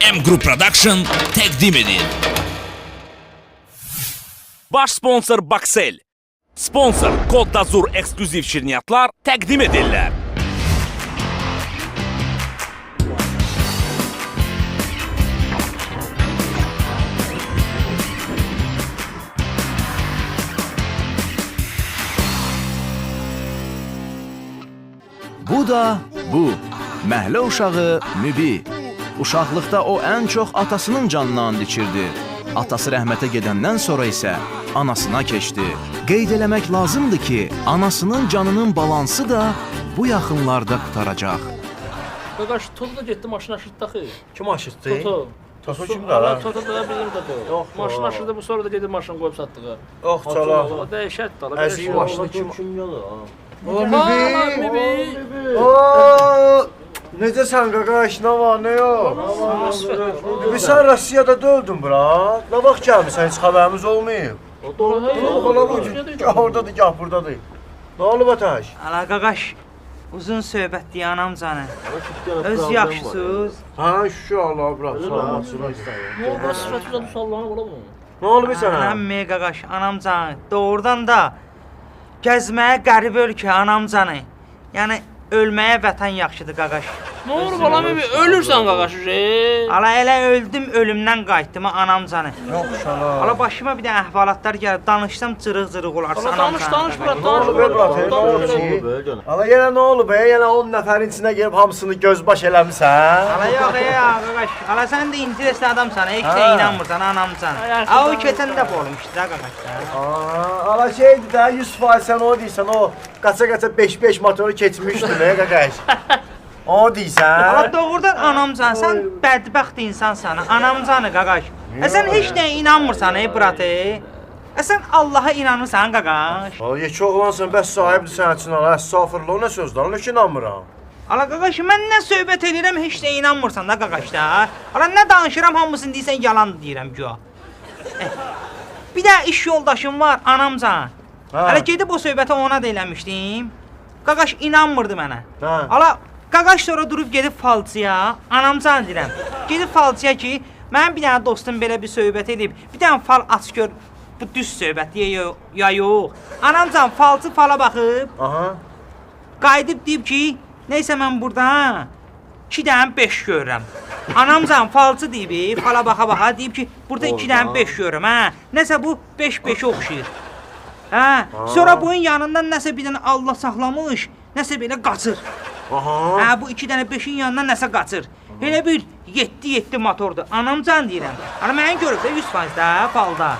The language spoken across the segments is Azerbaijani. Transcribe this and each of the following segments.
M Group Production təqdim edir. Baş sponsor Baxel. Sponsor Kod Dazur ekskluziv şirniyyatlar təqdim edirlər. Bu da bu. Məhlə uşağı Mübi. Uşaqlıqda o ən çox atasının canını and içirdi. Atası rəhmətə gedəndən sonra isə anasına keçdi. Qeyd eləmək lazımdır ki, anasının canının balansı da bu yaxınlarda qutaracaq. Qaqaş, Toto da getdi, maşın aşırtdı axı. Kim aşırtdı? Toto. Toto kimdir ala? Toto da bizim Toto. Yox, Maşın aşırtdı, bu sonra da gedib maşın qoyub satdığı. Yox, çala. O dəhşətdir ala. Əziz maşını kim? O Mibi. Ooo! Necəsən qaqaş, nə var, nə yox? Bir sən Rusiyada döldün bura. Nə vaxt gəlmirsən, heç xəbərimiz olmayıb. Ola bu, gah oradadır, gah buradadır. Nə olub ataş? Ala qaqaş, uzun söhbətdir anam canı. Öz yaxşısınız. Ha, şükür Allah, bırak, salamatçılar. Nə oldu, sifətimizə sallanıb ola bu? Nə olub sənə? Anam qaqaş, anam canı. Doğrudan da gəzməyə qəribə ölkə anam canı. Yəni ölməyə vətən yaxşıdır qaqaş. Nə olur bala Mibi, ölürsən qaqaş. Ala elə öldüm, ölümdən qayıtdım anam canı. Yox, şala. Ala başıma bir də əhvalatlar gəlib, danışsam cırıq-cırıq olarsa Ala anam canı. danış, bırak, Nə olub be, bırak, nə olub ki? Ala yenə nə olub be, yenə 10 nəfərin içinə girib hamısını gözbaş eləmisən? Ala yox ya qaqaş, ala sən də interesli adamsan, heç də inanmırsan anam canı. A o keçən də olmuşdu da qaqaş da. Ala şeydir də, 100% sən o deyirsən, o qaça-qaça 5-5 motoru keçmişdir be, qaqaş. O deyirsən? Ala doğrudan anam canı, sən bədbəxt insansan, anam canı qaqaş. Sən heç nəyə inanmırsan bratı. Sən Allaha inanırsan qaqaş. Ala yekə oğlansan, bəs sahibdir sənin üçün ala, əstağfurullah, o nə sözdür, ala ki inanmıram. Ala qaqaş, mən nə söhbət edirəm, heç də inanmırsan da qaqaş da. Ala nə danışıram, hamısını deyirsən, yalan deyirəm ki o. Bir də iş yoldaşım var, anam canı. Ala gedib o söhbəti ona da eləmişdim. Qaqaş inanmırdı mənə. Ala qaqaş sonra durub gedib falçıya, anam canı deyirəm. Gedib falçıya ki, mənim bir dənə dostum belə bir söhbət edib, bir dənə fal aç gör, bu düz söhbət ya yox. Anam canı falçı fala baxıb, qayıdıb deyib ki, neysə mən burada 2 dənə 5 görürəm. Anam canı falçı deyib, fala baxa-baxa deyib ki, burada 2 dənə 5 görürəm, hə. Nəsə bu 5-5-ə oxşayır. Hə, sonra bunun yanından nəsə bir dənə Allah saxlamış, nəsə belə qaçır. Hə, bu 2 dənə 5-in yanından nəsə qaçır. Elə bir 7-7 motordur. Anam can deyirəm. Ana mənə görüb də 100% də falda.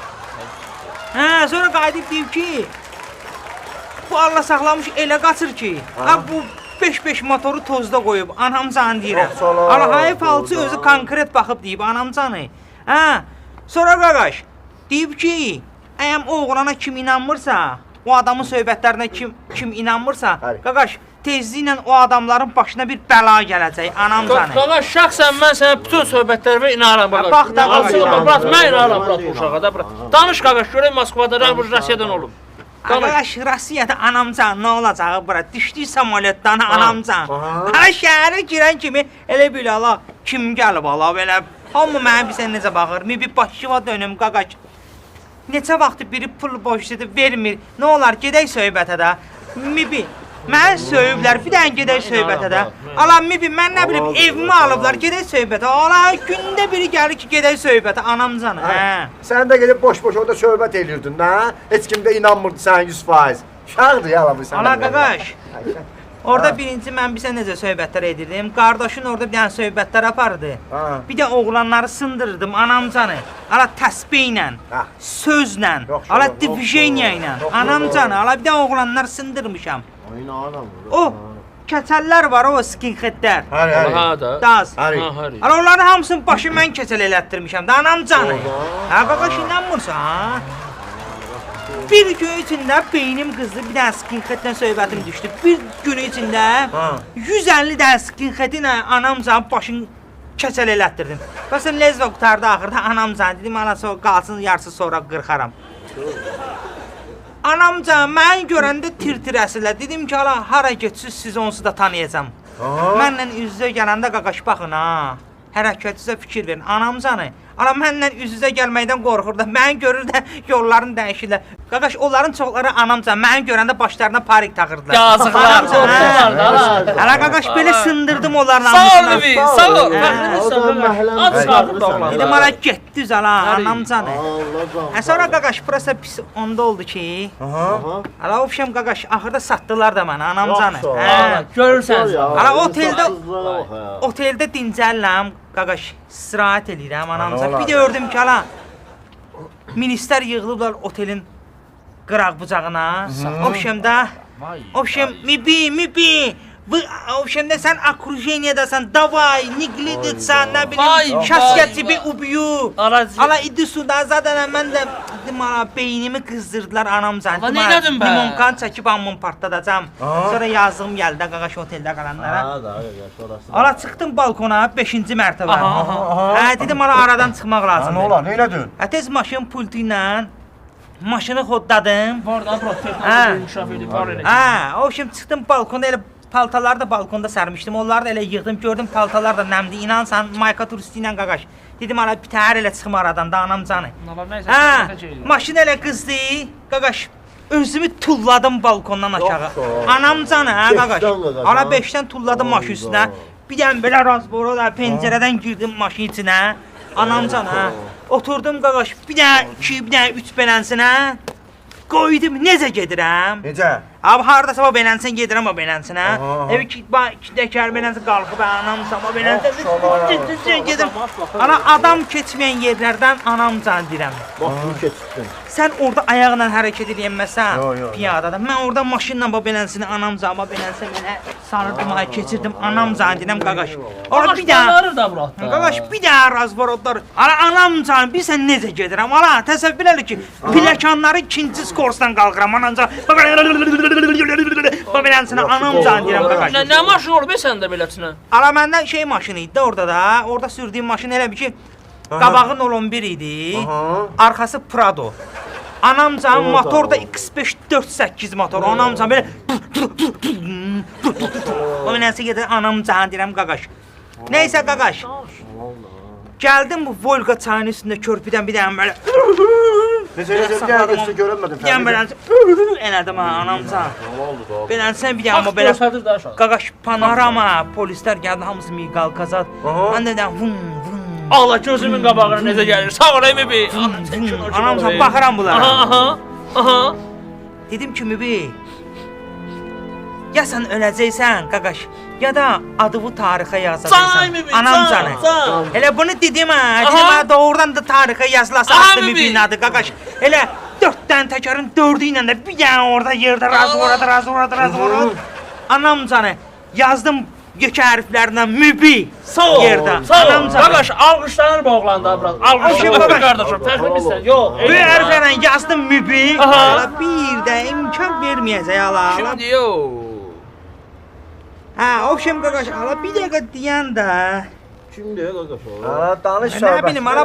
Hə, sonra qayıdıb deyib ki, bu Allah saxlamış elə qaçır ki, bu 5-5 motoru tozda qoyub. Anam can deyirəm. Allahayı falçı özü konkret baxıb deyib anam canı. Hə, sonra qaqaş deyib ki, əyəm o oğlana kim inanmırsa, o adamın söhbətlərinə kim inanmırsa, qaqaş tezliklə o adamların başına bir bəla gələcək, anam canı. Qaqaş, şəxsən mən sənə bütün söhbətlərimə inanıram qaqaş. Bax da qaqaş. Bırat, mən inanıram bırat bu uşağa da bırat. Danış qaqaş, görək Moskvada, Rusiyadan olub. Qaqaş, Rusiyada anam canı nə olacağı bırat, düşdük samolyotdan anam canı. Hala şəhərə girən kimi elə bil ala, kim gəlib ala belə, hamı mənə bir sən necə baxır, bir başıva dönüm qaqaş. Neçə vaxtı biri pul boşludur, vermir, nə olar, gedək söhbətə də. Mibi, mən söyüblər, bir dənə gedək söhbətə də. Ala Mibi, mən nə bilim, evimi alıblar, gedək söhbətə. Ala, gündə biri gəlir ki, gedək söhbətə, anam canı. Sən də gedib boş-boş orada söhbət edirdin, hə? Heç kim də inanmırdı sən 100%. Şağdır ya ala bu sən. Ala qaqaş, orada birinci mən bizə necə söhbətlər edirdim. Qardaşın orada bir dənə söhbətlər apardı. Bir də oğlanları sındırırdım, anam canı. Ala təsbihlə, sözlə, ala divjeniya ilə, anam canı. Ala bir də oğlanları sındırmışam. O keçəllər var, o skinheadlər. Daz. Ala onların hamısının başı mən keçəl elətdirmişəm də, anam canı. Hə, qaqaş inanmırsan, ha? Bir gün içində beynim qızdı, bir dənə skinheadlə söhbətim düşdü. Bir gün içində 150 dənə skinheadinə anam canı başını keçəl elətdirdim. Bəsəm lezva qutardı axırda anam canı dedim, ana qalsın yarısı sonra qırxaram. Anam canı mən görəndə tir-tir əsirlər. Dedim ki, hara geçsiz siz onsuz da tanıyacam. Mənlə üz-üzə gələndə qaqaş baxın ha. hərəkətinizə fikir verin. Anamcanı. Ala mənlə üz-üzə gəlməkdən qorxur da. Mən görür də yollarını dəyişirlər. Qaqaş, onların çoxları anamcan. Məni görəndə başlarına parik taxırdılar. Yazıqlar, Anamcan, hə. qorxurlar da. Hələ qaqaş belə sındırdım onların Sağ ol namusuna. Bibi, sağ ol. Fəxriniz ad çıxardım da oğlan. Dedim ala getdi zala, anamcanı. Allah can. Sonra qaqaş, burası pis onda oldu ki. Aha. Ala ofşam qaqaş, axırda satdılar da mənə anamcanı. Yaxşı, Hə. Görürsən sən. Ala oteldə dincəlləm, qaqaş, istirahət eləyirəm anamcan. olar? Bir də gördüm ki, ala minister yığılıblar otelin qıraq bucağına. Ofşamda, ofşam, mibi. Ofşamda sən okrujeniyadasan, davay, nigliditsən, nə bilim, şaskətibi ubiyu. Ala idi suda zaten mən də dedim, ala beynimi qızdırdılar anamcan. Ala neylədin bə? Limonkan çəkib ammın partladacam. Sonra yazdığım gəldi qaqaş oteldə qalanlara. Ala çıxdım balkona, 5-ci mərtəbə. Hə, dedim ala aradan çıxmaq Nə lazımdır. olar, neylədin? Tez maşın pultu ilə maşını xodladım. Var da bura texnoloji Hə. inkişaf edib var elə. Hə, o şimdi çıxdım balkonda elə paltaları da balkonda sərmişdim. Onları da elə yığdım, gördüm paltalar da nəmdi. İnansan, Mayka turisti ilə qaqaş. Dedim ala bir təhər elə çıxım aradan da anamcanı. Hə, maşın elə qızdı, qaqaş. Özümü tulladım balkondan aşağı. Anamcanı, hə qaqaş. Ala 5-dən tulladım maşın üstünə. Bir dənə belə razboro da pəncərədən girdim maşın içinə. Anamcan, hə. Oturdum qaqaş, bir dənə 2, bir dənə 3 belənsinə. Qoydum, necə gedirəm? Necə? Abi hardasa o belənsin gedirəm o belənsinə. Evi ki, dəkər belənsin qalxıb anamcan o belənsin. Gedim. Ana adam keçməyən yerlərdən anamcan deyirəm. Maşını keçdin. Sən orada ayaqla hərəkət edəməsən, Yo, yo. piyadada. Mən orada maşınla bu belənsini anamcama belənsə belə sarıdım, ay keçirdim anamcan deyirəm qaqaş. Orada bir daha da bura. qaqaş bir daha razvorodlar. Ala anamcan bilsən necə gedirəm? Ala təsəvvür elə ki, pilləkənləri 2-ci skorsdan qalxıram anamcan. Bu belənsini anamcan deyirəm qaqaş. Nə maşın olub səndə beləsinə? Ala məndən şey maşını idi də orada da. Orada sürdüyüm maşın elə bir ki, qabağın 11 idi, arxası Prado. Anamcan motor da X5 4.8 motor. Anamcan belə o mənəsə gedir anamcan deyirəm qaqaş. Nəysə qaqaş. Gəldim bu Volga çayının üstündə körpüdən bir dənə belə Necə bir dənə göstər görünmədim. bir dənə belə elədim ha anamcan. Belənsən bir dənə belə Göstərdir də aşağı. qaqaş panorama polislər gəldi hamısı miqal qazad. Mən də vum. Allah gözümün qabağına necə gəlir. Sağ ol Bibi. Anamcan baxıram bunlara. Aha. Dedim ki Mübi, ya sən öləcəksən qaqaş, ya da adını tarixə yazacaqsan. Anamcanı. Elə bunu dedim ha. Dedim ha doğrudan da tarixə yazılasa adı Mübi'nin adı qaqaş. Elə 4 dənə təkərin 4'ü ilə də bir dənə orada yerdə razvaradı. Anamcanı yazdım yekə hərflərlə Mübi. Sağ ol. Yerdə. Anamcan. Qaqaş alqışlanır bu oğlan da biraz. Alqışlanır qardaşım. Fərqlisən. Yox. Bu hərflərlə yazdım Mübi. Bir də imkan verməyəcək ala. Şimdi yox. Hə, ofşam qaqaş, ala bir dəqiqə deyən də. Kimdir qaqaş o? Ha, danış Nə söhbət. bilim, ala.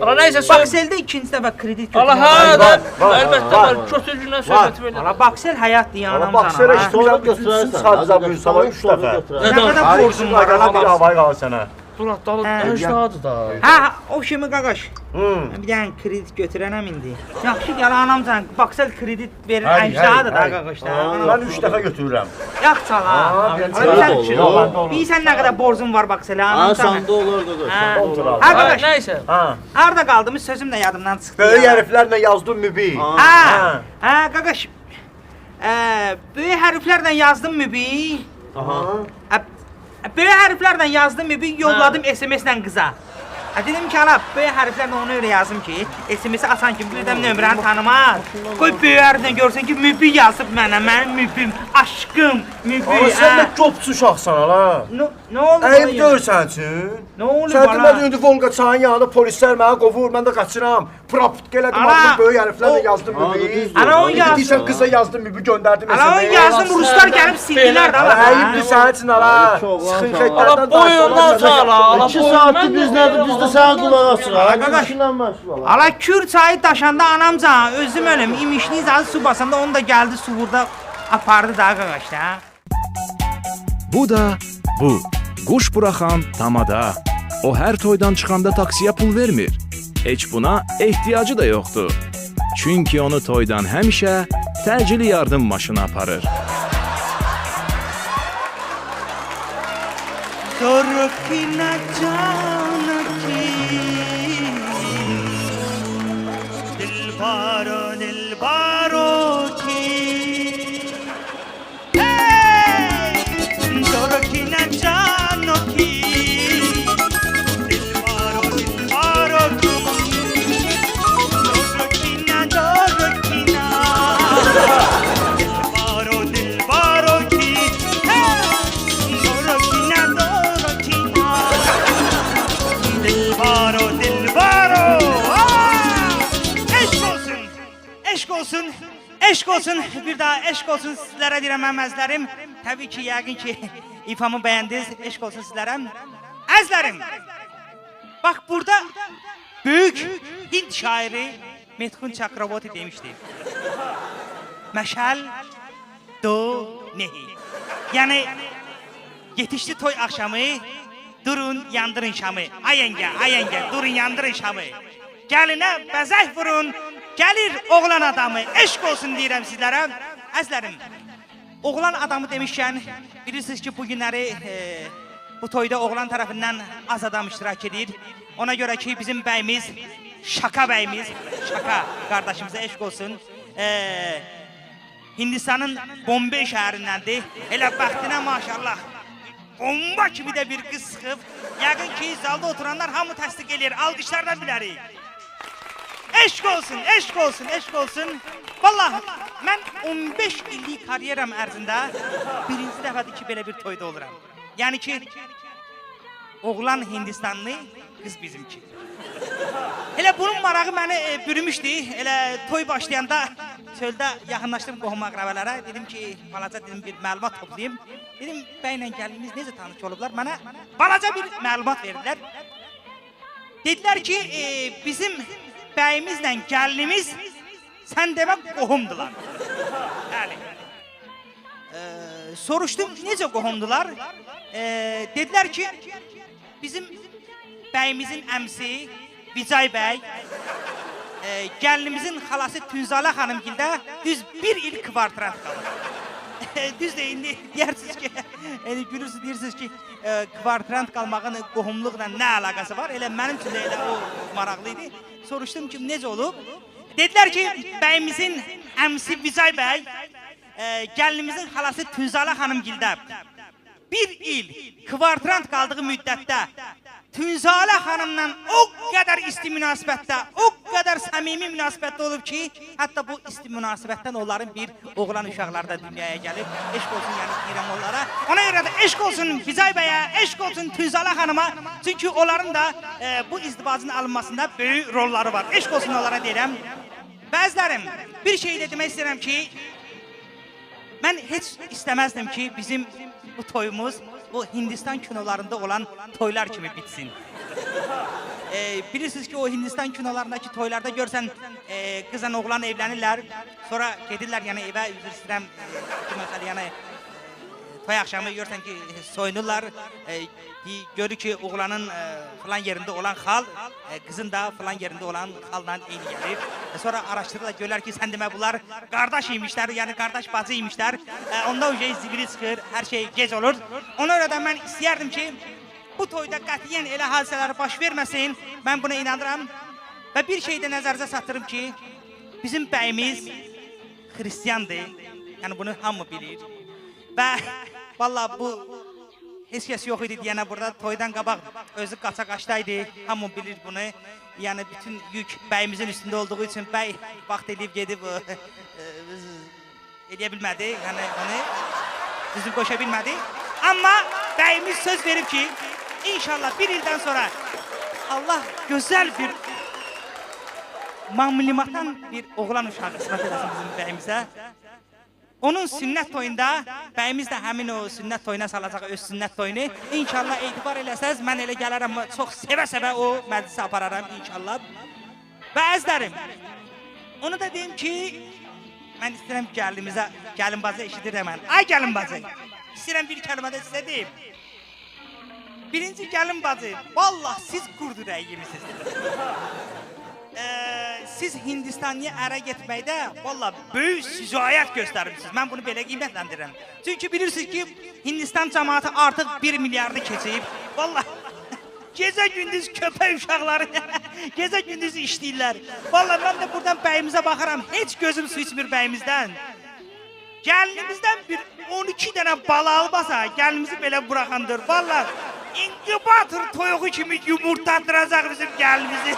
Ala nəysə Bakseldə ikinci dəfə kredit Allah götürdüm. hə, əlbəttə var. Götürücündən söhbət verir. Ala Baksel həyat deyən Ana anam baksana sana. işləmirəm bütün sadəcə bu sabah 3 dəfə. Nə qədər borcum var ala bir bax. havay qalır sənə. Durat dalı Hə. əcdadı da. Hə, ofşamı qaqaş. Hı. Bir dənə kredit götürənəm indi. Yaxşı gəl anam sən Baksel kredit verir Hey, əjdadır da hey, qaqaş da. Mən 3 dəfə götürürəm. Yaxşı çala. Bilsən nə qədər borcum var Bakselə anam sən. olur qaqaş. Hə qaqaş. Nəysə. Ha. Harda qaldığımız sözüm də yadımdan çıxdı. Böyük hərflərlə yazdım Mübi. Hə. Hə qaqaş. Böyük hərflərlə yazdım Mübi. Aha. Böyük hərflərlə yazdım Mübi, yolladım SMS-lə qıza. Dedim ki, ala, böyük hərflərlə onu öyle yazdım ki, SMS-i açan kimi bir də nömrəni tanımaz. Qoy böyük hərflə görsün ki, Mübi yazıb mənə, mənim Mübim, aşkım, Mübi. Ama sən də qopçu uşaqsan ala. Nə oldu? Əyib görsən üçün. Nə oldu Sən bana? demədi indi Volga çayın yanında polislər mənə qovur, mən də qaçıram. Proput elədim, Ana, adını böyük hərflərlə o- yazdım Mübi. Ana, o yazdım. Deyirsən qıza yazdım Mübi göndərdim Ala, onu yazdım, ruslar gəlib sildilər də, Ala ala. əyibdir sənin üçün ala. Sıxın xətlərdən Boyundan sağla. 2 saatdır biz nədir? Biz də sənə qulaq asırıq. qaqaş. İşinlə məşğul ol. Ala, Kür çayı daşanda anamca, özüm ölüm, imişliyiz azı su basanda, onu da gəldi su burada apardı da qaqaş da. Bu da bu. Quş buraxan tamada. O hər toydan çıxanda taksiyə pul vermir. Heç buna ehtiyacı da yoxdur. Çünki onu toydan həmişə təcili yardım maşını aparır. Dorkina canaki Dilbaro ki Hey! Dorkina canaki Dilbaro ki Dorkina Dilbaro ki Hey! Dilbaro Eşk olsun Eşk olsun bir daha eşk olsun sizlərə deyirəm əzlərim. Təbii ki, yəqin ki ifamı bəyəndiniz. Eşk olsun sizlərə əzlərim. Bax burada böyük Hind şairi Mithun Chakraborty demişdi. Məşəl do nehi. Yəni yetişdi toy axşamı. Durun yandırın şamı. Ay yenge durun yandırın şamı. Gəlinə bəzək vurun. Gəlir oğlan adamı. Eşk olsun deyirəm sizlərə. Əzlərim. Oğlan adamı demişkən bilirsiniz ki bu günləri bu toyda oğlan tərəfindən az adam iştirak edir. Ona görə ki bizim bəyimiz Şaka bəyimiz Şaka qardaşımıza eşk olsun. Hindistanın Bombay şəhərindəndir. Elə bəxtinə maşallah. Bomba kimi də bir qız sıxıb. Yəqin ki zalda oturanlar hamı təsdiq edir. Alqışlardan bilərik. Eşk olsun, eşk olsun, eşk olsun. Vallahi mən 15 illik karyeram ərzində birinci dəfədir ki belə bir toyda oluram. Yəni ki oğlan Hindistanlı, qız bizimki. Elə bunun marağı məni bürümüşdü. Elə toy başlayanda çöldə yaxınlaşdım qohum əqrəbələrə. Dedim ki, balaca dedim bir məlumat toplayayım. Dedim, bəylə gəlinimiz necə tanış olublar? Mənə balaca bir məlumat verdilər. Dedilər ki, bizim bəyimizlə gəlinimiz sən demək qohumdular. Bəli. Soruşdum, necə qohumdular? Dedilər ki, bizim bəyimizin əmsi Vicay bəy, gəlinimizin xalası Tünzalə xanımgildə düz bir il kvartirant qalır. Düz də indi deyirsiniz ki, gülürsünüz deyirsiniz ki, kvartirant qalmağın qohumluqla nə əlaqəsi var? Elə mənim üçün də elə o maraqlıydı. Soruşdum ki, necə olub? Dedilər ki, bəyimizin əmsi Vicay bəy, gəlinimizin xalası Tünzalə xanımgildə bir il kvartirant qaldığı müddətdə Tünzalə xanımla o qədər isti münasibətdə, o qədər səmimi münasibətdə olub ki, hətta bu isti münasibətdən onların bir oğlan uşaqları da dünyaya gəlib. Eşq olsun yəni deyirəm onlara. Ona görə də eşq olsun Vicay bəyə, eşq olsun Tünzalə xanıma. Çünki onların da bu izdivacın alınmasında böyük rolları var. Eşq olsun onlara deyirəm. Bəzilərim, bir şey də demək istəyirəm ki, mən heç istəməzdim ki, bizim bu toyumuz bu Hindistan kinolarında olan toylar kimi bitsin. Bilirsiniz ki o Hindistan kinolarındaki toylarda görsən qızla oğlan evlənirlər, sonra gedirlər yəni evə üzr istəyirəm məsələ yəni toy axşamı görsən ki soyunurlar, görür ki oğlanın falan yerində olan xal, qızın da falan yerində olan xalla eyni gəlir. Sonra araşdırırlar, görürlər ki sən demə bunlar qardaş imişlər, yəni qardaş bacı imişlər. Onda o şey zibili çıxır, hər şey gec olur. Ona görə də mən istəyərdim ki bu toyda qətiyyən elə hadisələr baş verməsin. Mən buna inanıram. Və bir şey də nəzərinizə çatdırım ki, bizim bəyimiz xristiyandır. Yəni bunu hamı bilir. Və vallahi bu heç kəs yox idi deyənə burada toydan qabaq özü qaça-qaçdaydı. Hamı bilir bunu. Yəni bütün yük bəyimizin üstündə olduğu üçün bəy vaxt eləyib gedib eləyə bilmədi. Yəni onu düzün qoşa bilmədi. Amma bəyimiz söz verib ki, inşallah bir ildən sonra Allah gözəl bir mamlimatan bir oğlan uşağı qismət edəsin bizim bəyimizə. Onun sünnət toyunda bəyimiz də həmin o sünnət toyuna salacaq öz sünnət toyunu. İnşallah etibar eləsəz, mən elə gələrəm, çox sevə-sevə o məclisə apararam inşallah. Və əzlərim, onu da deyim ki, mən istəyirəm gəlinimizə, gəlin bacı eşidir həmən. Ay gəlin bacı, istəyirəm bir kəlmədə sizə deyim. Birinci gəlin bacı, vallahi siz qurdu rəyimisiniz. Siz Hindistanlıya ərə getməkdə vallahi böyük şücaət göstərmişsiniz. Mən bunu belə qiymətləndirirəm. Çünki bilirsiniz ki, Hindistan cəmaatı artıq 1 milyardı keçib. Vallahi gecə gündüz köpək uşaqları gecə gündüz işləyirlər. Vallahi mən də buradan bəyimizə baxaram. Heç gözüm su içmir bəyimizdən. Gəlinimizdən bir 12 dənə bala albasa, gəlinimizi belə buraxandır. Vallahi inkubator toyuğu kimi yumurtlatdıracaq bizim gəlinimizi.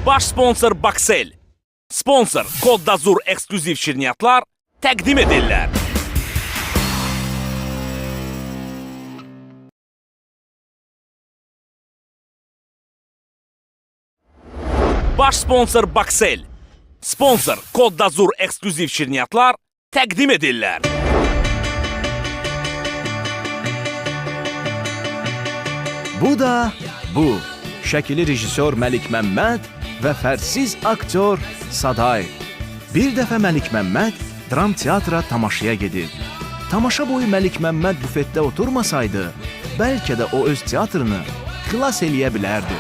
Baş sponsor Baksel. Sponsor Kod Dazur ekskluziv şirniyyatlar təqdim edirlər. Baş sponsor Baksel. Sponsor Kod Dazur ekskluziv şirniyyatlar təqdim edirlər. Bu da bu. Şəkili rejissor Məlik Məmməd və fərqsiz aktyor Saday. Bir dəfə Məlik Məmməd dram teatra tamaşaya gedib. Tamaşa boyu Məlik Məmməd bufetdə oturmasaydı, bəlkə də o öz teatrını xilas eləyə bilərdi.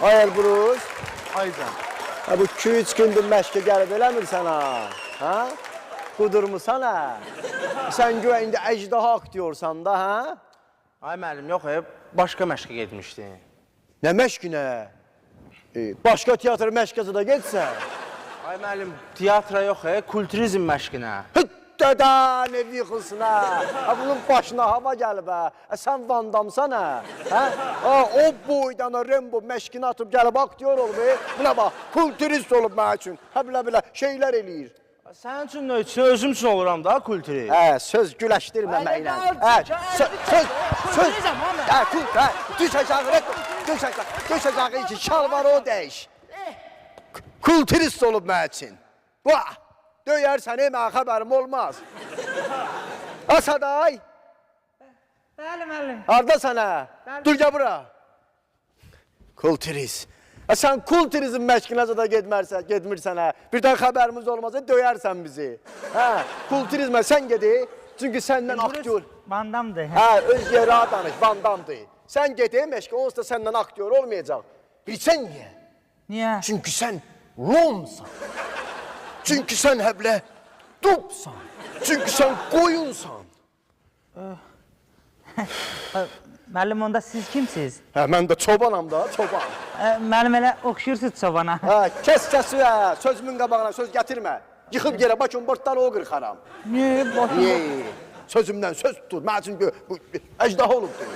Ay Elbrus, aycan. Ha bu 2-3 gündür məşqə gəlib eləmirsən ha? Ha? Qudurmusan ha? Sən güya indi əcdaha aktyorsan da ha? Ay müəllim, yox, başqa məşqə getmişdi. Nə məşqinə? Başqa teatr məşqəsi də getsən. Ay müəllim, teatra yox, kulturizm məşqinə. Dədə, ne yıxılsın ha? Bunun başına hava gəlib ha? Sən vandamsan ha? O boydan Rembo məşqini atıb gəlib aktyor olub. Buna bax, kulturist olub mənə üçün. Bilə şeylər eləyir. Sənin üçün nə üçün? Özüm üçün oluram da kulturist. Söz güləşdirməməklə. Söz. Düş aşağı iki şalvarı o dəyiş. Kulturist olub mənə üçün. Döyərsən, mənə xəbərim olmaz. Asaday. Bəli, müəllim. Hardasan ha? Dur gəl bura. Kulturist. Sən kulturizm məşqinəcə də getmirsən ha? Birdən xəbərimiz olmazsa döyərsən bizi. Kulturizmə sən gedi, çünki səndən aktyor. Vandamdır. Öz yerə danış, vandamdır. Sən gedi, məşqə olsa səndən aktyor olmayacaq. Bilsən niyə? Niyə? Çünki sən lomsan. Çünki sən həblə dubsan. Çünki sən qoyunsan. Müəllim, onda siz kimsiniz? Mən də çobanam da, çoban. Müəllim, elə oxşuyursunuz çobana. Kes səsi, sözümün qabağına söz gətirmə. Yıxıb yerə, bakın bortları o qırxaram. Niyə? Sözümdən söz tutur. Mən üçün əcdaha olubdur.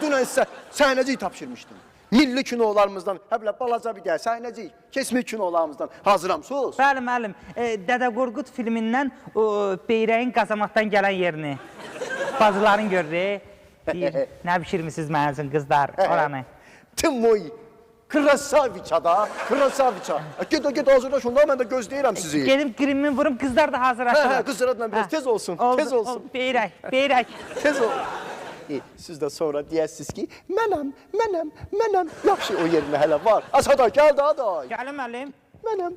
Dünən sizə səhnəcik tapşırmışdım. Milli kinolarımızdan, həblə balaca bir gəl, səhnəcik, kesmik kinolarımızdan hazıramsınız? Bəli, müəllim. Dədə Qorqud filmindən Beyrəyin qazamatdan gələn yerini bacıların görür. Deyir, nə bişirmişsiniz mənim üçün qızlar oranı? Timoy, Krasaviça da, Krasaviça. Ged hazırlaş onda, mən də gözləyirəm sizi. Gedim qrimimi vurum, qızlar da hazırlaşır. Qızlarla biraz tez olsun, tez olsun. Beyrək. Tez ol. Siz də sonra deyəsiniz ki, mənəm. Yaxşı, o yerimə hələ var. Asada, gəl də aday. Gəlin, müəllim. Mənəm.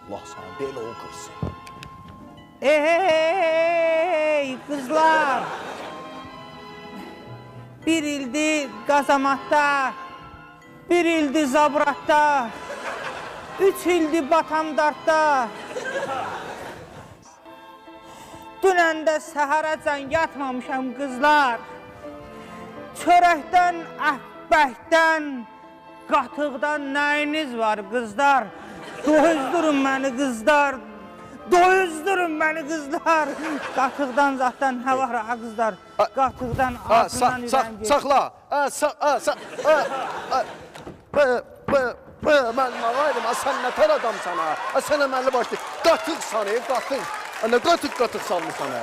Allah sana belə okursun. Ey qızlar! Bir ildir qazamatda, bir ildir zabratda, 3 ildir batamdartda. dünəndə səhərəcən yatmamışam qızlar. Çörəkdən, əhbəkdən, qatıqdan nəyiniz var qızlar? Doyuzdurun məni qızlar. Doyuzdurun məni qızlar. Qatıqdan zaten nə var ha qızlar? Qatıqdan ağzından ürəyim gedir. Saxla. Mən ağaydım, sən nə tər adamsan ha? Sən əməlli başlı qatıqsan, qatıq. Nə qatıq salmışsan ha?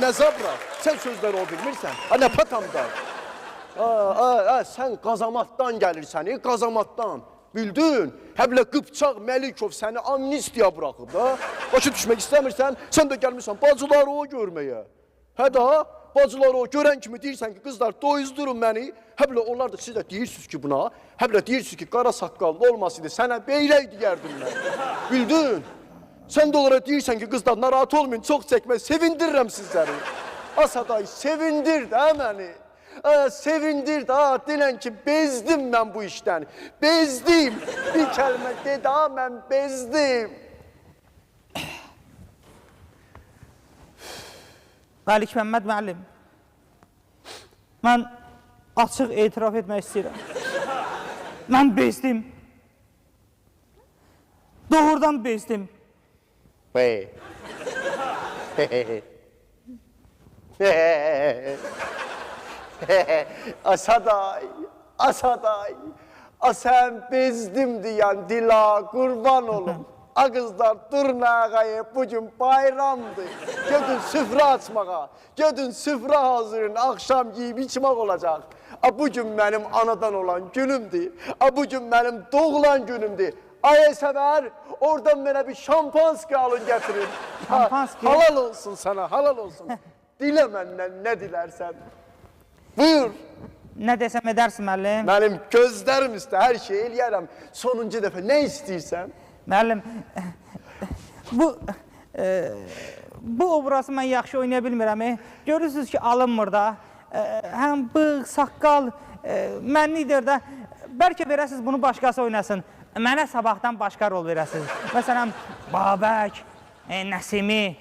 Nə zabra? Sən sözləri o bilmirsən. Nə patamdan? Sən qazamatdan gəlirsən, qazamatdan. Bildin? Həblə Qıpçaq Məlikov səni amnistiya buraxıb da. Başa düşmək istəmirsən, sən də gəlmirsən bacıları o görməyə. Hə da, bacıları o görən kimi deyirsən ki, qızlar doyuzdurun məni. Həblə onlar da siz də deyirsiniz ki buna. Həblə deyirsiniz ki, qara saqqallı olmasaydı sənə beylək deyərdim mən. Bildin? Sən də onlara deyirsən ki, qızlar narahat olmayın, çox çəkməz, sevindirirəm sizləri. Asaday, sevindir də məni. Sevindir də, denən ki, bezdim mən bu işdən. Bezdim. Bir kəlmə dedi, mən bezdim. Məlik Məmməd müəllim, mən açıq etiraf etmək istəyirəm. Mən bezdim. Doğrudan bezdim. Asaday, sən bezdim deyən dila qurban olum. Qızlar durun ağayı, bugün bayramdır. Gedin süfrə açmağa, gedin süfrə hazırın, axşam yiyib içmək olacaq. Bugün mənim anadan olan günümdür, bugün mənim doğulan günümdür. Ay Səvər, oradan mənə bir şampanski alın gətirin. Şampanski? Halal olsun sana, halal olsun. Dilə məndən nə dilərsən. Buyur. Nə desəm edərsin müəllim? Mənim gözlərim üstə hər şey eləyərəm. Sonuncu dəfə nə istəyirsən? Müəllim, bu obrazı mən yaxşı oynaya bilmirəm. Görürsünüz ki, alınmır da. Həm bığ, saqqal, mənlidir də. Bəlkə verəsiniz bunu başqası oynasın. Mənə sabahdan başqa rol verəsiniz. Məsələn, Babək, Nəsimi.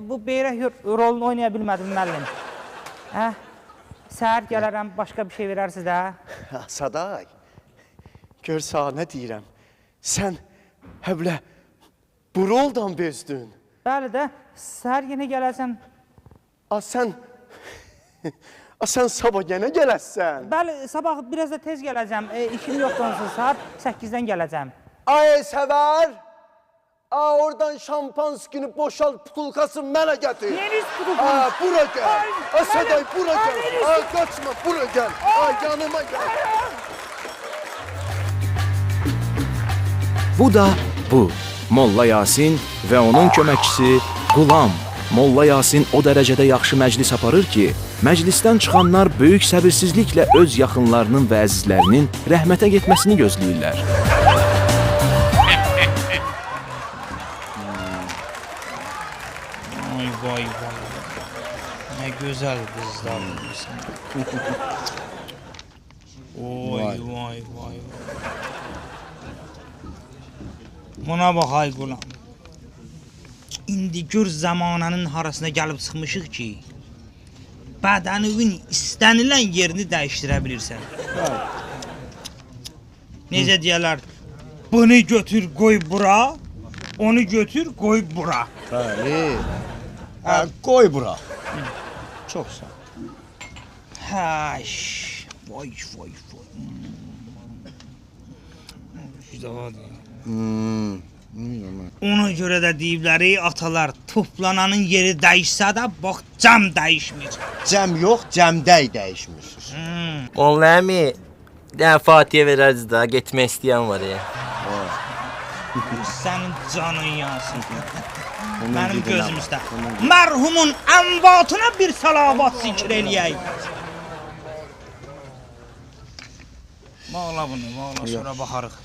Bu beyrək rolunu oynaya bilmədim müəllim. Səhər gələrəm, başqa bir şey verərsiniz də. Saday, gör sağ nə deyirəm. Sən həblə bu roldan bezdin. Bəli də, səhər yenə gələcəm. Sən sabah yenə gələsən. Bəli, sabah biraz da tez gələcəm. İşim yoxdur onsuz, saat 8-dən gələcəm. Ay Səvər, oradan şampanskini boşal, putulkasını mənə gətir. Neniz putulkası? Bura gəl. Saday, bura gəl. Qaçma, bura gəl. Yanıma gəl. Bu da bu. Molla Yasin və onun köməkçisi Qulam. Molla Yasin o dərəcədə yaxşı məclis aparır ki, məclisdən çıxanlar böyük səbirsizliklə öz yaxınlarının və əzizlərinin rəhmətə getməsini gözləyirlər. Vay. Nə gözəl qızlar. Vay. Buna bax ay Qulam. İndi gör zamananın harasına gəlib çıxmışıq ki, bədəninin istənilən yerini dəyişdirə bilirsən. Necə deyərlər, bunu götür qoy bura, onu götür qoy bura. Bəli. Qoy bura. Çox sağ ol. Vay. Ona görə də deyiblər, atalar, toplananın yeri dəyişsə də, bax, cəm dəyişmir. Cəm yox, cəmdəy dəyişmir. Molla əmi, daha Fatihə verəriz daha, getmək istəyən var ya. Sənin canın yansın. Mənim gözüm üstə. Mərhumun əmvatına bir salavat zikr eləyək. Bağla bunu, sonra baxarıq.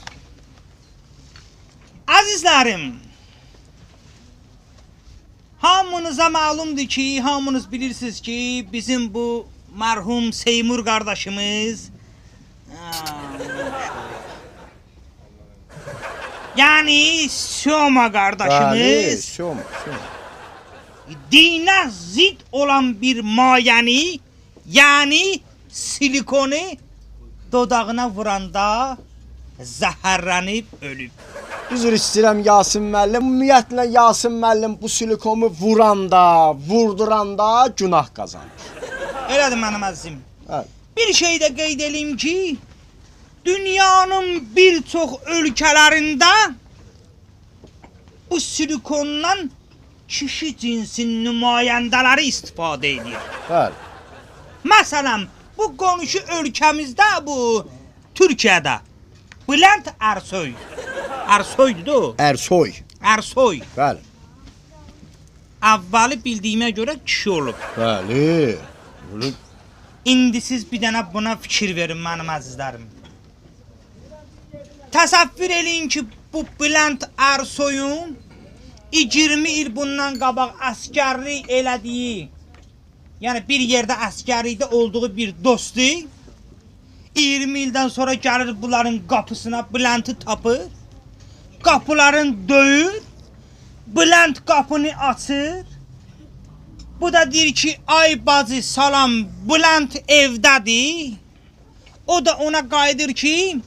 Əzizlərim, hamınıza məlumdur ki, hamınız bilirsiniz ki, bizim bu mərhum Seymur qardaşımız, yəni Soma qardaşımız, dinə zid olan bir mayəni, yəni silikonu dodağına vuranda zəhərlənib ölüb. Üzr istəyirəm Yasin müəllim. Ümumiyyətlə Yasin müəllim bu silikonu vuranda, vurduranda günah qazanır. Elədir mənim əzizim. Bəli. Bir şey də qeyd edeyim ki, dünyanın bir çox ölkələrində bu silikondan kişi cinsinin nümayəndələri istifadə edir. Bəli. Məsələn, bu qonşu ölkəmizdə, bu Türkiyədə Bülent Ersoy. Ersoydur da o. Ersoy. Ersoy. Bəli. Əvvəli bildiyimə görə kişi olub. Bəli. İndi siz bir dənə buna fikir verin mənim əzizlərim. Təsəvvür eləyin ki, bu Bülent Ersoyun 20 il bundan qabaq əskərlik elədiyi, yəni bir yerdə əskərlikdə olduğu bir dostu 20 ildən sonra gəlir bunların qapısına, Bülent'i tapır, qapıların döyür, Bülent qapını açır, bu da deyir ki, ay bacı salam, Bülent evdədir, o da ona qayıdır ki,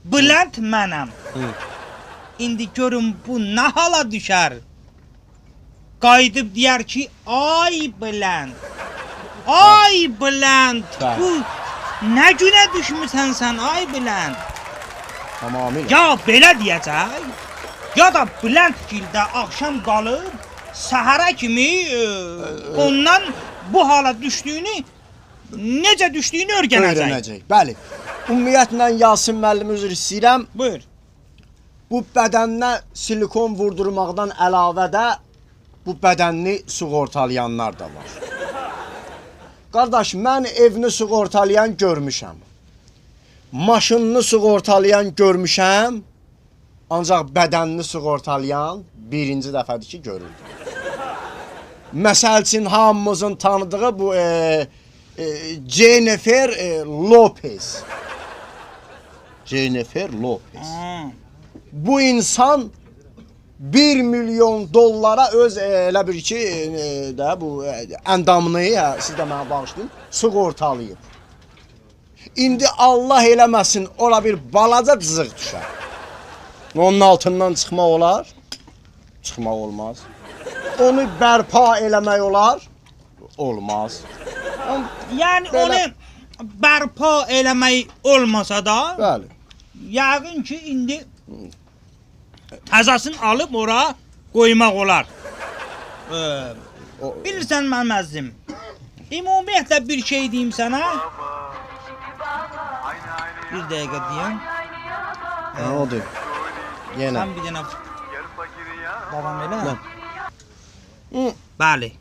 Bülent mənəm. İndi görün bu nə hala düşər? Qayıdıb deyər ki, ay Bülent, ay Bülent, bu nə günə düşmüsən sən, ay Bülent? Tamamilə. Ya belə deyəcək, ya da Bülent gildə axşam qalıb, səhərə kimi ondan bu hala düşdüyünü, necə düşdüyünü öyrənəcək. Bəli. Ümumiyyətlə Yasin müəllim üzr istəyirəm. Buyur. Bu bədəninə silikon vurdurmaqdan əlavə də bu bədənini sığortalayanlar da var. Qardaş, mən evini sığortalayan görmüşəm. Maşınını sığortalayan görmüşəm. Ancaq bədənini sığortalayan birinci dəfədir ki, görüldü. Məsəl üçün hamımızın tanıdığı bu Jennifer Lopez. Jennifer Lopez. Bu insan 1 milyon dollara öz elə bir ki, də bu əndamını, siz də mənə bağışlayın, sığortalayıb. İndi Allah eləməsin, ora bir balaca cızıq düşər. Onun altından çıxmaq olar? Çıxmaq olmaz. Onu bərpa eləmək olar? Olmaz. Yəni Belə- onu bərpa eləmək olmasa da, Bəli. yəqin ki, indi təzəsini alıb ora qoymaq olar. Bilirsən mənim əzizim, ümumiyyətlə bir şey deyim sənə. Bir dəqiqə deyəm. Nə oldu? Yenə. Sən bir dənə davam elə. Hı. Bəli.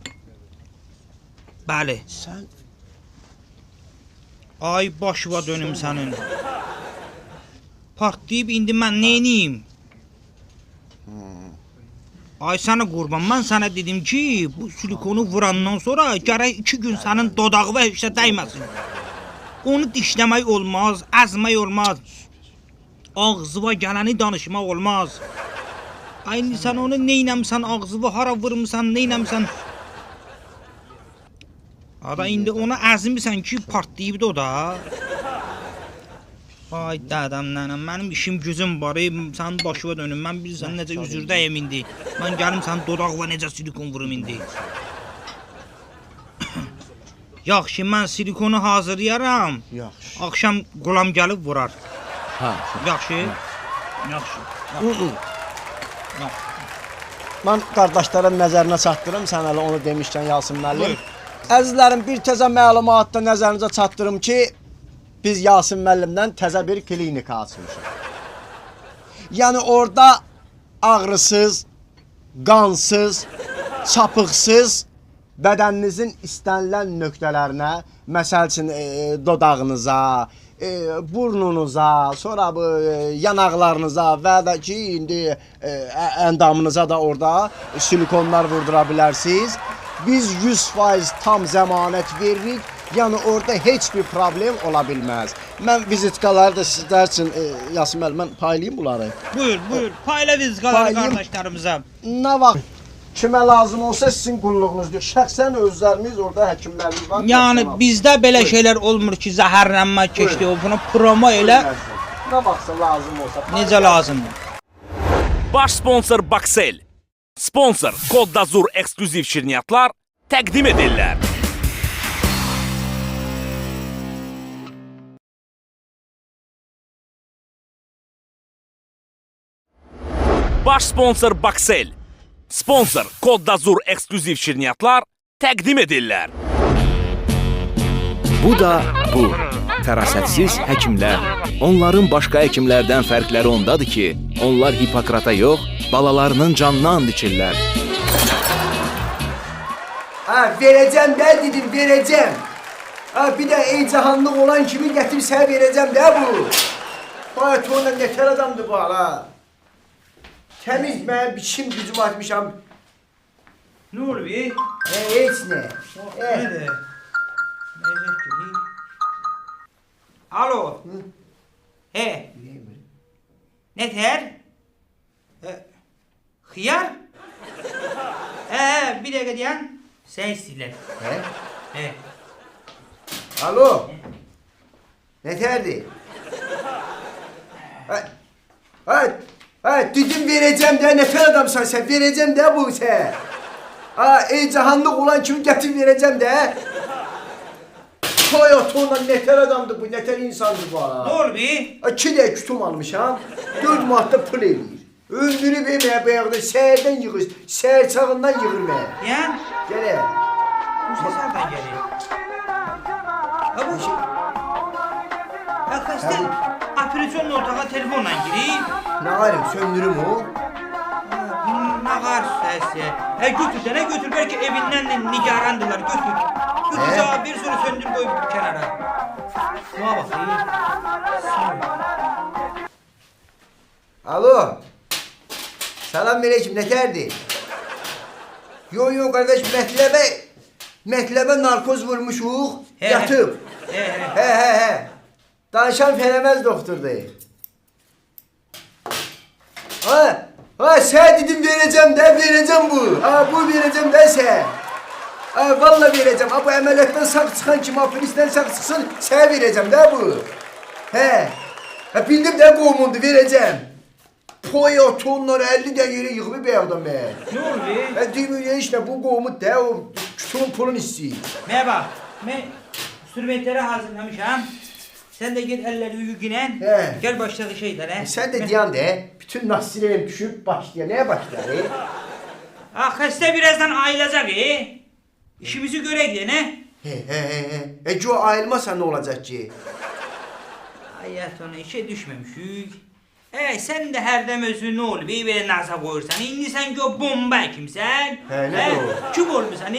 Bəli. Sən Ay başıva dönüm sənin. Partlayıb indi mən neyniyim? Ay sənə qurban, mən sənə dedim ki, bu silikonu vurandan sonra gərək 2 gün sənin dodağına heç də dəyməsin. Onu dişləmək olmaz, əzmək olmaz. Ağzıva gələni danışmaq olmaz. Ay indi sən onu neynəmsən, ağzıva hara vurmuşsan, neynəmsən? Ada indi ona əzmirsən ki, partlayıb da o da. Ay dədəm nənəm, mənim işim gücüm var, sənin başıva dönüm, mən bilirsən necə üzürdəyim indi. Mən gəlim sənin dodağına necə silikon vurum indi. Yaxşı, mən silikonu hazırlayaram. yaxşı. Axşam qulam gəlib vurar. Hə. Yaxşı? Yaxşı. Mən qardaşların nəzərinə çatdırım, sən hələ onu demişkən Yasin müəllim. Buyur. Əzizlərim, bir təzə məlumatda nəzərinizə çatdırım ki, biz Yasin müəllimdən təzə bir klinika açmışıq. Yəni orada ağrısız, qansız, çapıqsız bədəninizin istənilən nöqtələrinə, məsəl üçün dodağınıza, burnunuza, sonra bu yanaqlarınıza və də ki, indi əndamınıza da orada silikonlar vurdura bilərsiniz. Biz 100% tam zəmanət veririk. Yəni orada heç bir problem ola bilməz. Mən vizitkaları da sizlər üçün Yasin müəllim, mən paylayayım bunları. Buyur, buyur. Payla vizitkaları Paylayım. qardaşlarımıza. Nə vaxt Kimə lazım olsa sizin qulluğunuzdur. Şəxsən özləriniz orada həkimləriniz var. Yəni bizdə belə şeylər olmur ki, zəhərlənmə keçdi, o bunu promo elə Nə vaxtsa lazım olsa. necə lazımdır. Baş sponsor Baksel. Sponsor Kodda Zur ekskluziv şirniyyatlar təqdim edirlər. Baş sponsor Baksel. Sponsor Kodda Zur ekskluziv şirniyyatlar təqdim edirlər. Bu da bu. Fərasətsiz həkimlər. Onların başqa həkimlərdən fərqləri ondadır ki, onlar Hipokrata yox, balalarının canını and içirlər. Verəcəm də dedim, verəcəm. Bir də ey cahanlıq olan kimi gətirib sənə verəcəm də bu. Bayat onunla nətər adamdır bu hala. Təmiz mən biçim gücüm atmışam. Nə olub? Heç nə. Nədir? Necə ki? Alo. Nətər? Xiyar? Bir dəqiqə deyən. Sən istəyirlər. Alo. Nətərdir? Dedim verəcəm də, nətər adamsan sən, verəcəm də bu sən. Ey cahanlıq olan kimi gətir verəcəm də. Toyota nətər adamdır bu, nətər insandır bu hala. Nə olub? 2 də kütüm almışam, 4 manatda pul eləyir. Öldürüb eməyə bayaqda səhərdən yığır, səhər çağından yığır mənə. Yəni? Gələ. Bu səs hardan gəlir? Xəstə operasyon otağa telefonla girib. Nə qarım, söndürüm o? Nağar səsi. Götür də, nə götür, bəlkə evindən nigarandırlar, götür. Götür cavab bir sonra söndür qoy kənara. Buna baxayım. Alo. Salam aleyküm, nətərdir? Yo qardaş, mətləbə narkoz vurmuşuq, yatıb. He. Danışan fərəməz doktordur. Sən dedim verəcəm də, verəcəm bu. Bu verəcəm də sən. Valla verəcəm. Bu əməliyyatdan sağ çıxan kimi, polisdən sağ çıxsın, sən verəcəm də bu. Bildim də qovumundu, verəcəm. Toyota onları 50 də yeri yığıb bəyəqdən mən. Nə oldu? Demir işte bu qovumud da, o kütüğün pulun istəyir. Mənə bax, mən instrumentləri hazırlamışam. Sən də get əlləri yüyünən, gəl başladı şeylərə. Sən də deyən də, bütün nasirəyim düşüb başlayır. Nəyə başlayır? Xəstə birazdan ayılacaq, İşimizi görək deyə, nə? O ayılmasa nə olacaq ki? Hayat ona işe düşməmişik. Sən də hərdən özü nə olub, belə naza qoyursan. İndi sən ki o bomba kimsən. Nə o? Kim olmuşsan,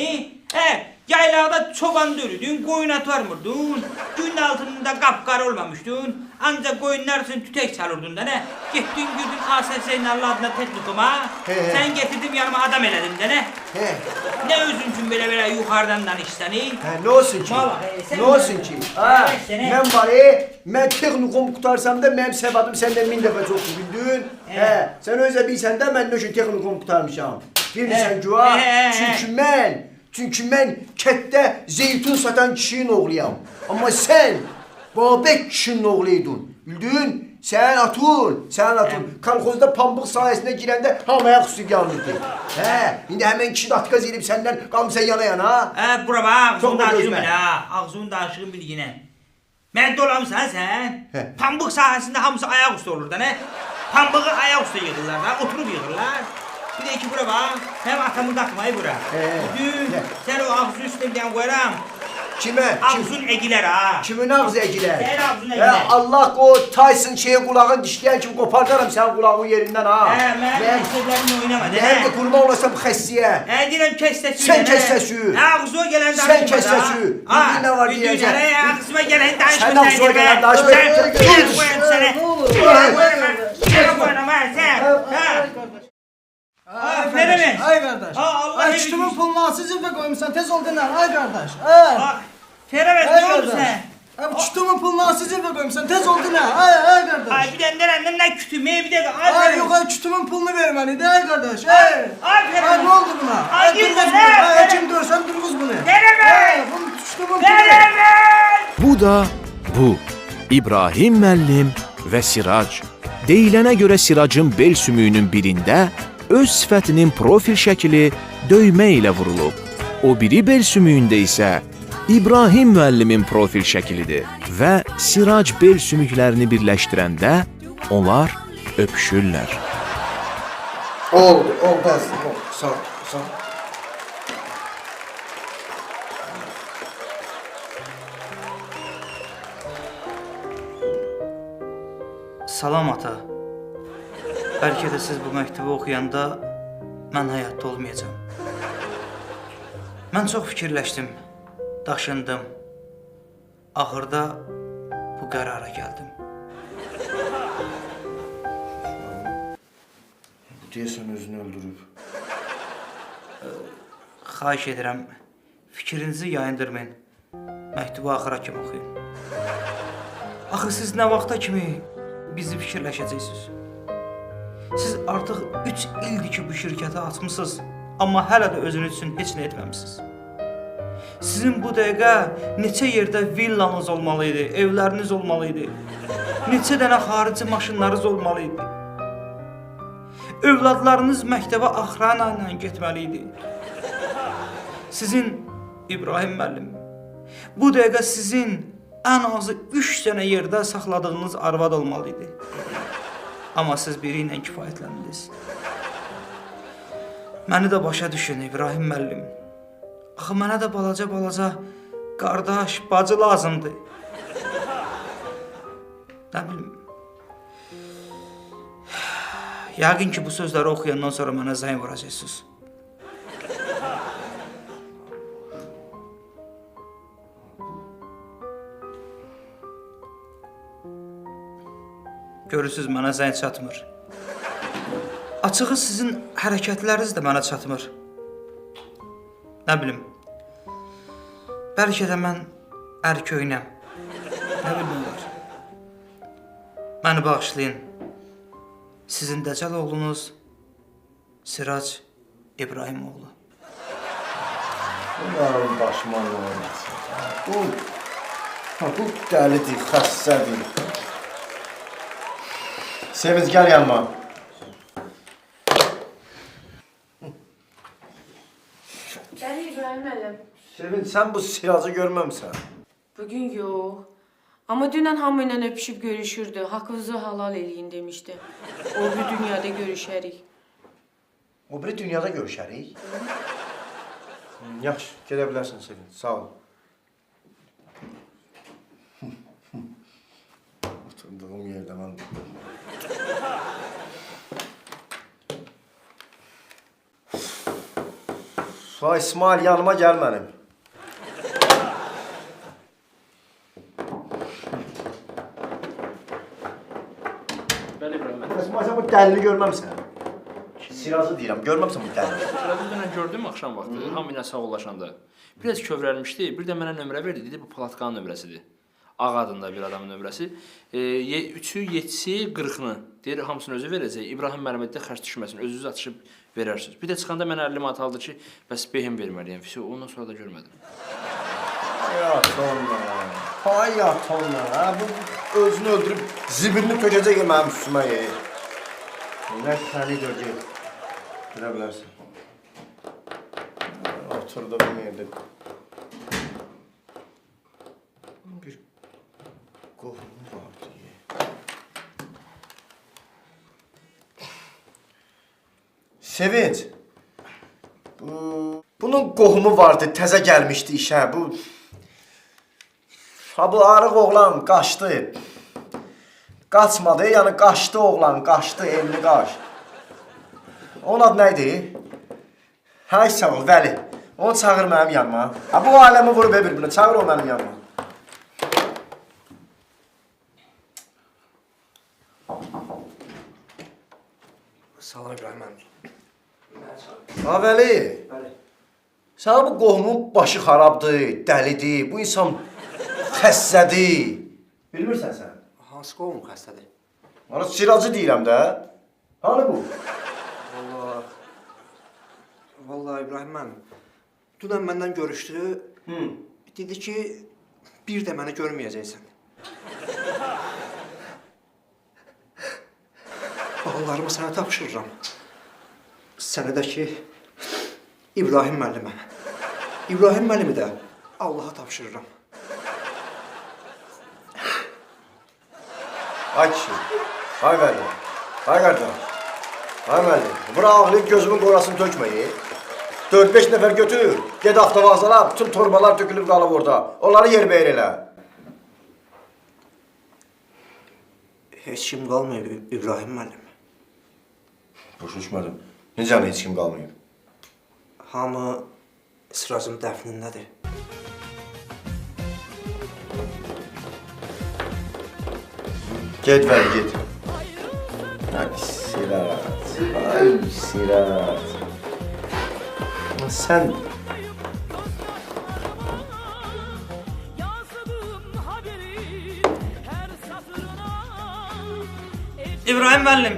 yaylaqda çoban dörüdün, qoyun atvarmırdın. Gün altında qapqarı olmamışdın. Ancaq qoyunlar üçün tütək çalırdın da, nə? Getdin, girdin ASS-in Allah adına texnikuma. Sən getirdim yanıma adam elədim də, nə? Nə özün üçün belə yuxarıdan danışsan, Nə olsun ki? Nə olsun ki? Mən var, mən texnikum qutarsam da mənim səbadım səndən 1000 dəfə çoxdur, bildin? Sən özə bilsən də mən nə üçün texnikum qutarmışam. Bilmirsən ki, Çünki mən kətdə zeytun satan kişinin oğluyam. Amma sən Babək kişinin oğluydun. Bildin? Sən atın. Kolxozda pambıq sahəsində girəndə hamaya xüsub yanırdı. İndi həmən kişi datkaz edib səndən qalmışsan yana. Bura bax, ağzımın danışığın bilginə. Mən dolamısan sən? Pambıq sahəsində hamısı ayaq üstü olur da, nə? Pambığı ayaq üstü yığırlar da, oturub yığırlar. Bir də iki bura bax, həm atamın qatmayı bura. Dün, sən o ağzı üstünə bir dənə qoyaram. Kimə? Ağzın egilər ha. Kimin ağzı egilər? Sən ağzın egilər. Allah o Tyson qulağın dişləyən kimi qopardaram sən qulağın yerindən ha. Mən sözlərimlə oynama. Mən də qurban olasam xəssiyə. Deyirəm kəstəsü. Sən kəstəsü. Ağzına gələn danışma. Sən kəstəsü. Bildiyin nə var deyəcək. Ağzıma gələn danışma. Sən ağzına gələn danışma. Fərəmin. Ay qardaş. Allah kütümün pulunu alsız cibə qoymuşsan, tez ol dinən, ay qardaş. Fərəmin, nə oldu sən? Abi kütümün pulunu nasıl cebə qoymuşsan? Tez oldu nə? Ay qardaş. Ay bir də nə kütüməyə bir dəqiqə. Ay yox, ay kütümün pulunu ver mənə. De ay qardaş. Ay. Aferin. Ay nə oldu buna? Ay, durğuz gitme, bunu. ne? Ay kim görsən durğuz bunu. Verəmək! Bunu kütümün pulu. Verəmək! Bu da bu. İbrahim müəllim və Sirac. Deyilənə görə Siracın bel sümüyünün birində öz sifətinin profil şəkli döymə ilə vurulub. O biri bel sümüyündə isə İbrahim müəllimin profil şəklidir və Sirac bel sümüklərini birləşdirəndə onlar öpüşürlər. Oldu, əslində. Sağ ol, sağ ol. Salam ata. Bəlkə də siz bu məktubu oxuyanda mən həyatda olmayacağam. Mən çox fikirləşdim, daşındım. Axırda bu qərara gəldim. Bu deyəsən özünü öldürüb. Xahiş edirəm, fikrinizi yayındırmayın. Məktubu axıra kimi oxuyun. Axı siz nə vaxta kimi bizi fikirləşəcəksiniz? Siz artıq 3 ildir ki bu şirkəti açmısınız, amma hələ də özünüz üçün heç nə etməmisiniz. Sizin bu dəqiqə neçə yerdə villanız olmalı idi, evləriniz olmalı idi. Neçə dənə xarici maşınlarınız olmalı idi. Övladlarınız məktəbə axrana ilə getməli idi. Sizin İbrahim müəllim, bu dəqiqə sizin ən azı 3 dənə yerdə saxladığınız arvad olmalı idi. Amma siz biri ilə kifayətləndiniz. Məni də başa düşün İbrahim müəllim. Axı mənə də balaca qardaş, bacı lazımdır. Nə bilim. Yəqin ki bu sözləri oxuyandan sonra mənə zəng vuracaqsınız. Görürsüz, mənə zəng çatmır. Açığı sizin hərəkətləriniz də mənə çatmır. Nə bilim. Bəlkə də mən ərköynəm. Nə bilim olar. Məni bağışlayın. Sizin dəcəl oğlunuz Sirac İbrahimoğlu. Bunların başıma nə olmasın? Bu dəlidir, xəssədir. Sevinç, gəl yanıma. Gəl İbrahim müəllim. Sevinç, sən bu Siracı görməmsən. Bugün yox. Amma dünən hamı ilə öpüşüb görüşürdü. Haqqınızı halal eləyin demişdi. O bir dünyada görüşərik. O biri dünyada görüşərik. Yaxşı, gedə bilərsən Sevinç, sağ ol. Oturduğum yerdə mən... Vay İsmail, yanıma gəl mənim. Bəli, İbrahim müəllim. İsmail, sən bu dəlini görməmsən. Siracı deyirəm, görməmsən bu dəlini. Sırada dünən gördüm axşam vaxtı, hamı ilə sağollaşanda. Biraz kövrəlmişdi, bir də mənə nömrə verdi, dedi bu Palatkanın nömrəsidir. Ağ adında bir adamın nömrəsi. 3-ü, 7-si, 40-ını deyir, hamısını özü verəcək. İbrahim müəllimə də xərc düşməsin, özünüz atışıb verərsiniz. Bir də çıxanda mənə 50 manat aldı ki, bəs behim verməliyəm. Ondan sonra da görmədim. Hayat onunla. Hayat onunla. Bu özünü öldürüb zibirini tökəcək mənim üstümə yeyir. Nəysə səni görəcək. Görə bilərsən. Oturduğum yerdə. Bir qohum vardı. Sevinç. Bunun qohumu vardı, təzə gəlmişdi işə. Bu arıq oğlan qaçdı. Qaçmadı, yəni qaçdı oğlan, qaçdı, elini qaç. Onun adı nə idi? Hay sağ ol, Vəli. Onu çağır mənim yanıma. Bu aləmi vurub bir-birini, çağır o mənim yanıma. Salam İbrahim əmi. Vəli. Sana bu qohumun başı xarabdır, dəlidir. Bu insan Xəssədir. Bilmirsən sən? Hansı qovum xəstədir? Ana siracı deyirəm də. Hani bu? Vallahi İbrahim müəllim, dünən məndən görüşdü. Dedi ki, bir də məni görməyəcəksən. Ballarımı sənə tapşırıram. Səni də ki, İbrahim müəllimə. İbrahim müəllimi də Allaha tapşırıram. Ay kişi. Ay müəllim. Ay qardaş. Ay müəllim. Bura ağlayıb gözümün qorasını tökməyin. 4-5 nəfər götür. Ged avtovağzala, bütün torbalar tökülüb qalıb orada. Onları yerbəyer elə. Heç kim qalmayıb İbrahim müəllim. Başa düşmədim. Necə heç kim qalmayıb? Hamı Siracın dəfnindədir. Get vəli, get. Ay Sirac. Ay Sirac. Sən... İbrahim müəllim,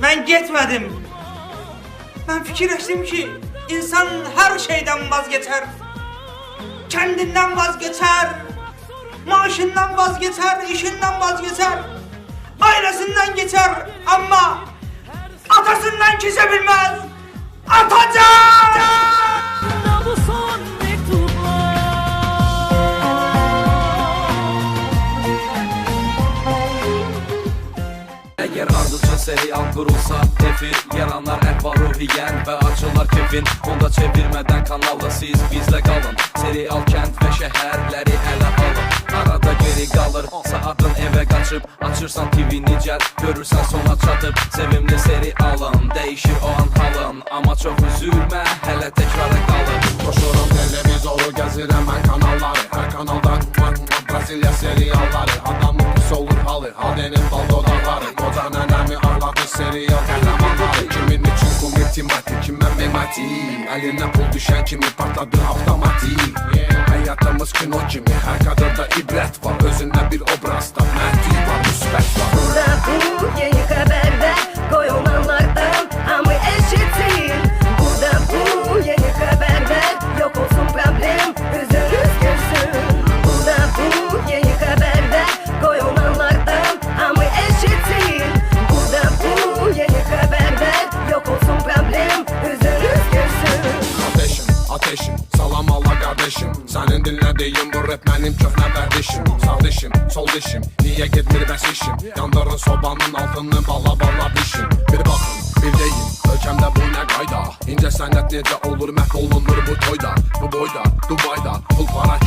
mən getmədim. Mən fikirləşdim ki, insan hər şeydən vazgeçər. Kendindən vazgeçər, maaşından vazgeçər, işindən vazgeçər, ailesinden geçer ama atasından kesebilmez. Atacağım! Eğer ardıcıl serial kurulsa tefil yaranlar ehval ruhiyen ve acılar kefin. Onda çevirmeden kanalda siz bizle kalın. Serial kent ve şehirleri ele alın. Arada geri kalır saatın eve kaçıp açırsan TV'ni cel görürsen sona çatıp sevimli serialın değişir o an halın ama çok üzülme hele tekrara kalır. Koşurum televizoru gezirəm mən kanalları. Her kanaldan Brezilya serialları. Adamın pis olur halı Hadenin bal dodaqları. Koca nənəmi ağladı serial qəhrəmanları. Kimin için komik tematik kimə mematik. Əlinə pul düşən kimi partladı avtomatik. Hayatımız kino kimi her kadında ibret var. Özünde bir obrazda məntiq var, müsbət var. Burada bu yeni haberde koyulanlardan ama eşitsin. Burada bu yeni haberde yok olsun problem, yüzünüz gülsün. Burada bu yeni haberde koyulanlardan ama eşitsin. Burada bu yeni haberde yok olsun problem, yüzünüz gülsün. Kardeşim, ateşim, salam Allah kardeşim. Senin dinlediğin bu rap benim köhne kardeşim. Sağ dişim, sol dişim, niye gitmir bəs işim. Yandırın sobanın altını bala bala bişim. Bir bakın, bir deyin, ölkəmdə bu nə qayda. İncə sənət necə olur, məhv olunur bu toyda. Bu boyda, Dubayda, pul para